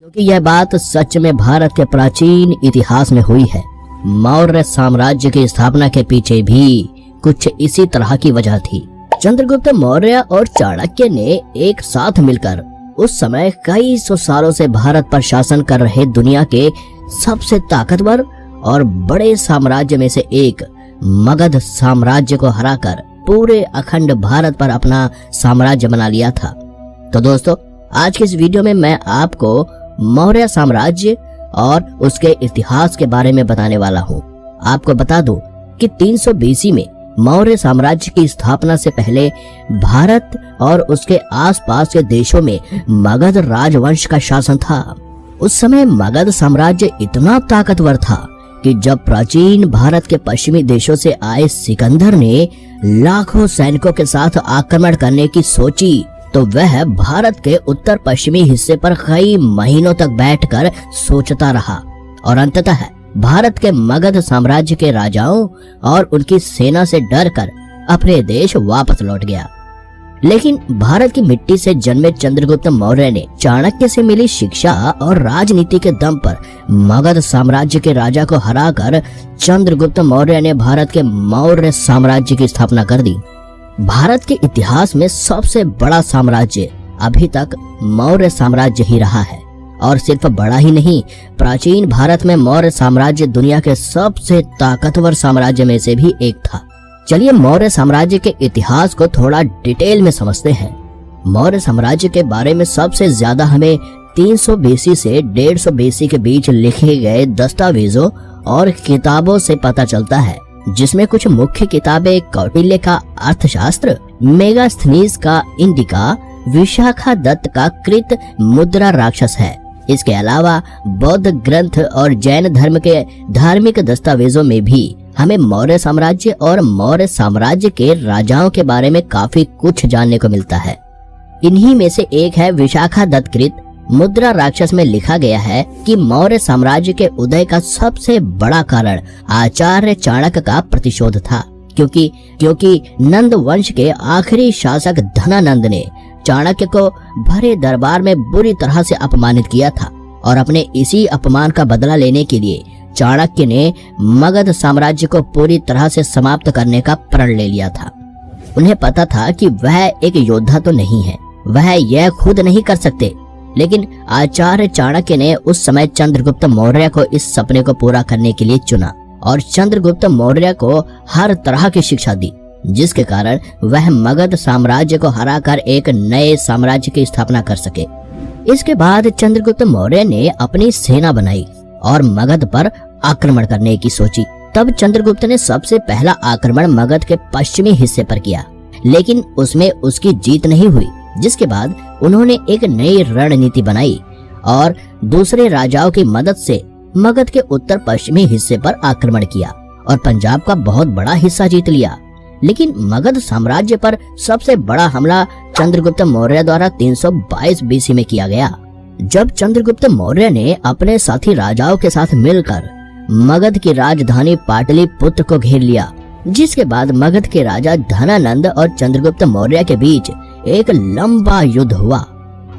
क्योंकि यह बात सच में भारत के प्राचीन इतिहास में हुई है। मौर्य साम्राज्य की स्थापना के पीछे भी कुछ इसी तरह की वजह थी। चंद्रगुप्त मौर्य और चाणक्य ने एक साथ मिलकर उस समय कई सौ सालों से भारत पर शासन कर रहे दुनिया के सबसे ताकतवर और बड़े साम्राज्य में से एक मगध साम्राज्य को हराकर पूरे अखंड भारत पर अपना साम्राज्य बना लिया था। तो दोस्तों, आज के इस वीडियो में मैं आपको मौर्य साम्राज्य और उसके इतिहास के बारे में बताने वाला हूँ। आपको बता दूं कि 300 बीसी में मौर्य साम्राज्य की स्थापना से पहले भारत और उसके आसपास के देशों में मगध राजवंश का शासन था। उस समय मगध साम्राज्य इतना ताकतवर था कि जब प्राचीन भारत के पश्चिमी देशों से आए सिकंदर ने लाखों सैनिकों के साथ आक्रमण करने की सोची तो वह भारत के उत्तर पश्चिमी हिस्से पर कई महीनों तक बैठकर सोचता रहा और अंततः भारत के मगध साम्राज्य के राजाओं और उनकी सेना से डरकर अपने देश वापस लौट गया। लेकिन भारत की मिट्टी से जन्मे चंद्रगुप्त मौर्य ने चाणक्य से मिली शिक्षा और राजनीति के दम पर मगध साम्राज्य के राजा को हराकर चंद्रगुप्त मौर्य ने भारत के मौर्य साम्राज्य की स्थापना कर दी। भारत के इतिहास में सबसे बड़ा साम्राज्य अभी तक मौर्य साम्राज्य ही रहा है और सिर्फ बड़ा ही नहीं, प्राचीन भारत में मौर्य साम्राज्य दुनिया के सबसे ताकतवर साम्राज्य में से भी एक था। चलिए मौर्य साम्राज्य के इतिहास को थोड़ा डिटेल में समझते हैं। मौर्य साम्राज्य के बारे में सबसे ज्यादा हमें 300 बीसी से 150 बीसी के बीच लिखे गए दस्तावेजों और किताबों से पता चलता है, जिसमें कुछ मुख्य किताबें कौटिल्य का अर्थशास्त्र, मेगास्थनीज का इंडिका, विशाखादत्त का कृत मुद्रा राक्षस है। इसके अलावा बौद्ध ग्रंथ और जैन धर्म के धार्मिक दस्तावेजों में भी हमें मौर्य साम्राज्य और मौर्य साम्राज्य के राजाओं के बारे में काफी कुछ जानने को मिलता है। इन्हीं में से एक है विशाखादत्त कृत मुद्रा राक्षस में लिखा गया है कि मौर्य साम्राज्य के उदय का सबसे बड़ा कारण आचार्य चाणक्य का प्रतिशोध था, क्योंकि नंद वंश के आखिरी शासक धनानंद ने चाणक्य को भरे दरबार में बुरी तरह से अपमानित किया था और अपने इसी अपमान का बदला लेने के लिए चाणक्य ने मगध साम्राज्य को पूरी तरह से समाप्त करने का प्रण ले लिया था। उन्हें पता था कि वह एक योद्धा तो नहीं है, वह यह खुद नहीं कर सकते, लेकिन आचार्य चाणक्य ने उस समय चंद्रगुप्त मौर्य को इस सपने को पूरा करने के लिए चुना और चंद्रगुप्त मौर्य को हर तरह की शिक्षा दी, जिसके कारण वह मगध साम्राज्य को हराकर एक नए साम्राज्य की स्थापना कर सके। इसके बाद चंद्रगुप्त मौर्य ने अपनी सेना बनाई और मगध पर आक्रमण करने की सोची। तब चंद्रगुप्त ने सबसे पहला आक्रमण मगध के पश्चिमी हिस्से पर किया, लेकिन उसमें उसकी जीत नहीं हुई, जिसके बाद उन्होंने एक नई रणनीति बनाई और दूसरे राजाओं की मदद से मगध के उत्तर पश्चिमी हिस्से पर आक्रमण किया और पंजाब का बहुत बड़ा हिस्सा जीत लिया। लेकिन मगध साम्राज्य पर सबसे बड़ा हमला चंद्रगुप्त मौर्य द्वारा 322 बीसी में किया गया, जब चंद्रगुप्त मौर्य ने अपने साथी राजाओं के साथ मिलकर मगध की राजधानी पाटलिपुत्र को घेर लिया, जिसके बाद मगध के राजा धनानंद और चंद्रगुप्त मौर्य के बीच एक लंबा युद्ध हुआ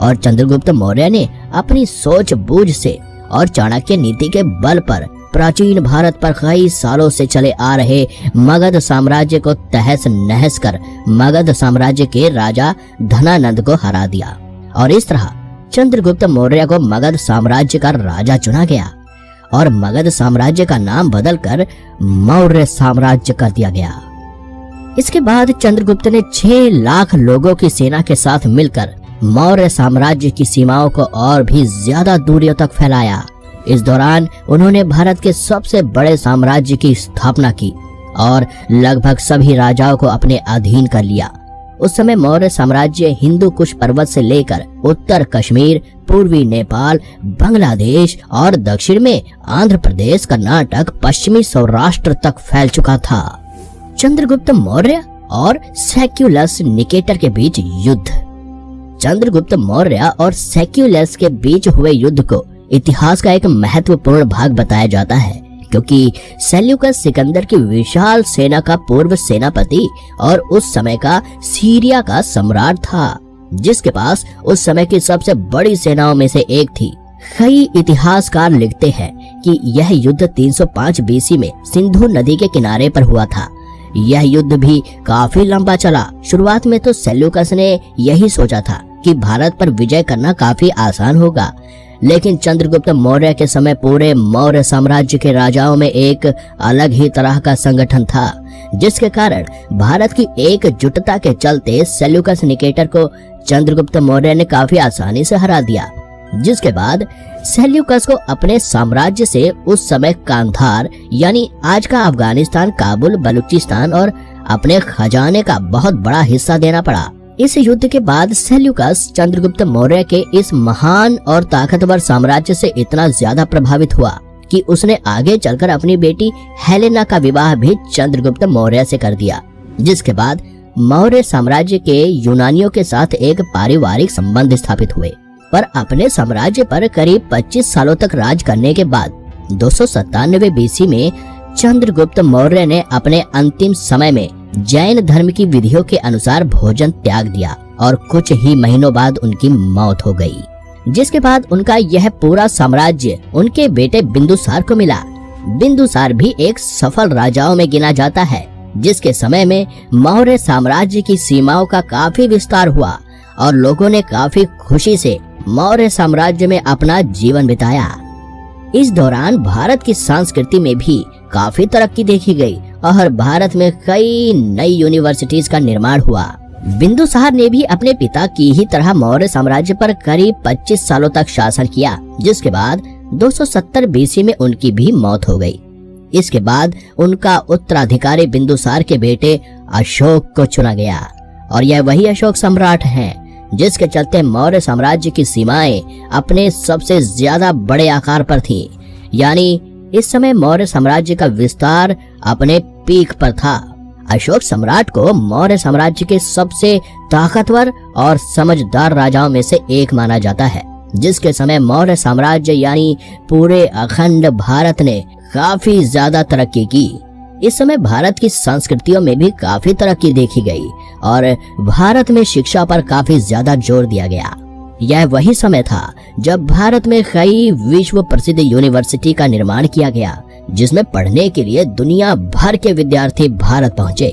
और चंद्रगुप्त मौर्य ने अपनी सोच बूझ से और चाणक्य नीति के बल पर प्राचीन भारत पर कई सालों से चले आ रहे मगध साम्राज्य को तहस नहस कर मगध साम्राज्य के राजा धनानंद को हरा दिया और इस तरह चंद्रगुप्त मौर्य को मगध साम्राज्य का राजा चुना गया और मगध साम्राज्य का नाम बदलकर मौर्य साम्राज्य कर दिया गया। इसके बाद चंद्रगुप्त ने 6 लाख लोगों की सेना के साथ मिलकर मौर्य साम्राज्य की सीमाओं को और भी ज्यादा दूरियों तक फैलाया। इस दौरान उन्होंने भारत के सबसे बड़े साम्राज्य की स्थापना की और लगभग सभी राजाओं को अपने अधीन कर लिया। उस समय मौर्य साम्राज्य हिंदू कुश पर्वत से लेकर उत्तर कश्मीर, पूर्वी नेपाल, बांग्लादेश और दक्षिण में आंध्र प्रदेश, कर्नाटक, पश्चिमी सौराष्ट्र तक फैल चुका था। चंद्रगुप्त मौर्य और सेक्युलस निकेटर के बीच युद्ध। चंद्रगुप्त मौर्य और सेक्युलस के बीच हुए युद्ध को इतिहास का एक महत्वपूर्ण भाग बताया जाता है, क्योंकि सेल्यूकस सिकंदर की विशाल सेना का पूर्व सेनापति और उस समय का सीरिया का सम्राट था, जिसके पास उस समय की सबसे बड़ी सेनाओं में से एक थी। कई इतिहासकार लिखते हैं कि यह युद्ध 305 बीसी में सिंधु नदी के किनारे पर हुआ था। यह युद्ध भी काफी लंबा चला। शुरुआत में तो सेल्यूकस ने यही सोचा था कि भारत पर विजय करना काफी आसान होगा, लेकिन चंद्रगुप्त मौर्य के समय पूरे मौर्य साम्राज्य के राजाओं में एक अलग ही तरह का संगठन था, जिसके कारण भारत की एकजुटता के चलते सेल्यूकस निकेटर को चंद्रगुप्त मौर्य ने काफी आसानी से हरा दिया। जिसके बाद सेल्यूकस को अपने साम्राज्य से उस समय कांधार यानी आज का अफगानिस्तान, काबुल, बलूचिस्तान और अपने खजाने का बहुत बड़ा हिस्सा देना पड़ा। इस युद्ध के बाद सेल्यूकस चंद्रगुप्त मौर्य के इस महान और ताकतवर साम्राज्य से इतना ज्यादा प्रभावित हुआ कि उसने आगे चलकर अपनी बेटी हेलेना का विवाह भी चंद्रगुप्त मौर्य से कर दिया। जिसके बाद मौर्य साम्राज्य के यूनानियों के साथ एक पारिवारिक संबंध स्थापित हुए। पर अपने साम्राज्य पर करीब 25 सालों तक राज करने के बाद 297 बीसी में चंद्रगुप्त मौर्य ने अपने अंतिम समय में जैन धर्म की विधियों के अनुसार भोजन त्याग दिया और कुछ ही महीनों बाद उनकी मौत हो गई। जिसके बाद उनका यह पूरा साम्राज्य उनके बेटे बिंदुसार को मिला। बिंदुसार भी एक सफल राजाओं में गिना जाता है, जिसके समय में मौर्य साम्राज्य की सीमाओं का काफी विस्तार हुआ और लोगों ने काफी खुशी से मौर्य साम्राज्य में अपना जीवन बिताया। इस दौरान भारत की संस्कृति में भी काफी तरक्की देखी गई और भारत में कई नई यूनिवर्सिटीज का निर्माण हुआ। बिंदुसार ने भी अपने पिता की ही तरह मौर्य साम्राज्य पर करीब 25 सालों तक शासन किया, जिसके बाद 270 बीसी में उनकी भी मौत हो गई। इसके बाद उनका उत्तराधिकारी बिंदुसार के बेटे अशोक को चुना गया और यह वही अशोक सम्राट हैं, जिसके चलते मौर्य साम्राज्य की सीमाएं अपने सबसे ज्यादा बड़े आकार पर थीं। यानी इस समय मौर्य साम्राज्य का विस्तार अपने पीक पर था। अशोक सम्राट को मौर्य साम्राज्य के सबसे ताकतवर और समझदार राजाओं में से एक माना जाता है, जिसके समय मौर्य साम्राज्य यानी पूरे अखंड भारत ने काफी ज्यादा तरक्की की। इस समय भारत की संस्कृतियों में भी काफी तरक्की देखी गई और भारत में शिक्षा पर काफी ज्यादा जोर दिया गया। यह वही समय था जब भारत में कई विश्व प्रसिद्ध यूनिवर्सिटी का निर्माण किया गया, जिसमें पढ़ने के लिए दुनिया भर के विद्यार्थी भारत पहुंचे।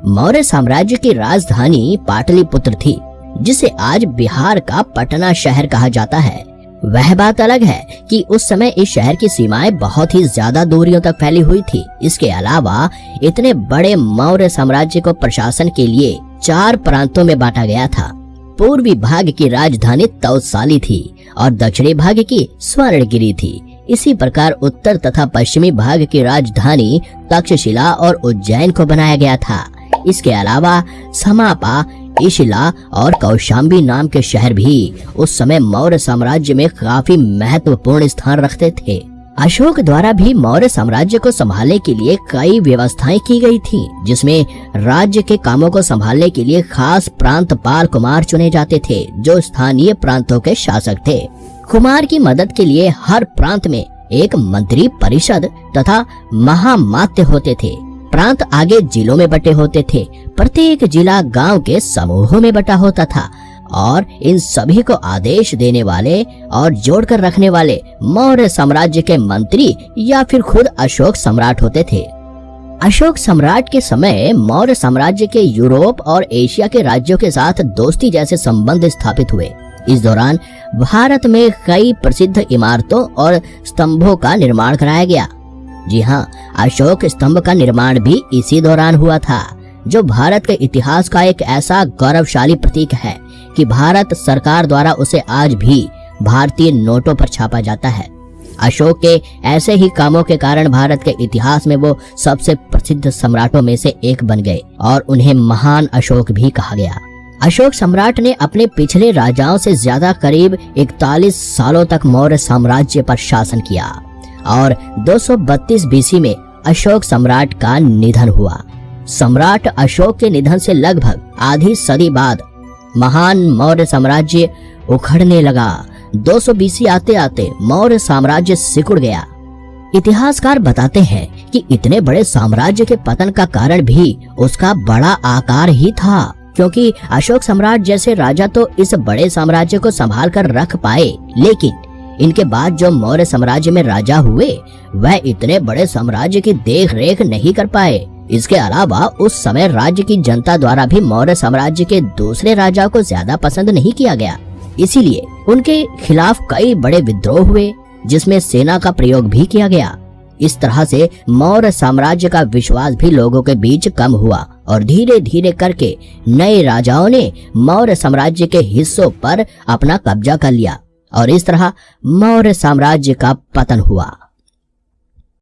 मौर्य साम्राज्य की राजधानी पाटलिपुत्र थी, जिसे आज बिहार का पटना शहर कहा जाता है। वह बात अलग है कि उस समय इस शहर की सीमाएं बहुत ही ज्यादा दूरियों तक फैली हुई थी। इसके अलावा इतने बड़े मौर्य साम्राज्य को प्रशासन के लिए 4 प्रांतों में बांटा गया था। पूर्वी भाग की राजधानी तौसाली थी और दक्षिणी भाग की स्वर्णगिरी थी। इसी प्रकार उत्तर तथा पश्चिमी भाग की राजधानी तक्षशिला और उज्जैन को बनाया गया था। इसके अलावा समापा, इशिला और कौशाम्बी नाम के शहर भी उस समय मौर्य साम्राज्य में काफी महत्वपूर्ण स्थान रखते थे। अशोक द्वारा भी मौर्य साम्राज्य को संभालने के लिए कई व्यवस्थाएं की गई थीं, जिसमें राज्य के कामों को संभालने के लिए खास प्रांतपाल कुमार चुने जाते थे, जो स्थानीय प्रांतों के शासक थे। कुमार की मदद के लिए हर प्रांत में एक मंत्री परिषद तथा महामात्य होते थे। प्रांत आगे जिलों में बटे होते थे। प्रत्येक जिला गांव के समूहों में बटा होता था और इन सभी को आदेश देने वाले और जोड़कर रखने वाले मौर्य साम्राज्य के मंत्री या फिर खुद अशोक सम्राट होते थे। अशोक सम्राट के समय मौर्य साम्राज्य के यूरोप और एशिया के राज्यों के साथ दोस्ती जैसे संबंध स्थापित हुए। इस दौरान भारत में कई प्रसिद्ध इमारतों और स्तंभों का निर्माण कराया गया। जी हाँ, अशोक स्तंभ का निर्माण भी इसी दौरान हुआ था, जो भारत के इतिहास का एक ऐसा गौरवशाली प्रतीक है कि भारत सरकार द्वारा उसे आज भी भारतीय नोटों पर छापा जाता है। अशोक के ऐसे ही कामों के कारण भारत के इतिहास में वो सबसे प्रसिद्ध सम्राटों में से एक बन गए और उन्हें महान अशोक भी कहा गया। अशोक सम्राट ने अपने पिछले राजाओं से ज्यादा करीब 41 सालों तक मौर्य साम्राज्य पर शासन किया और 232 बीसी में अशोक सम्राट का निधन हुआ। सम्राट अशोक के निधन से लगभग आधी सदी बाद महान मौर्य साम्राज्य उखड़ने लगा। 200 बीसी आते आते मौर्य साम्राज्य सिकुड़ गया। इतिहासकार बताते हैं कि इतने बड़े साम्राज्य के पतन का कारण भी उसका बड़ा आकार ही था, क्योंकि अशोक सम्राट जैसे राजा तो इस बड़े साम्राज्य को संभाल कर रख पाए, लेकिन इनके बाद जो मौर्य साम्राज्य में राजा हुए वह इतने बड़े साम्राज्य की देख रेख नहीं कर पाए। इसके अलावा उस समय राज्य की जनता द्वारा भी मौर्य साम्राज्य के दूसरे राजा को ज्यादा पसंद नहीं किया गया। इसीलिए उनके खिलाफ कई बड़े विद्रोह हुए जिसमें सेना का प्रयोग भी किया गया। इस तरह से मौर्य साम्राज्य का विश्वास भी लोगों के बीच कम हुआ और धीरे धीरे करके नए राजाओं ने मौर्य साम्राज्य के हिस्सों पर अपना कब्जा कर लिया और इस तरह मौर्य साम्राज्य का पतन हुआ।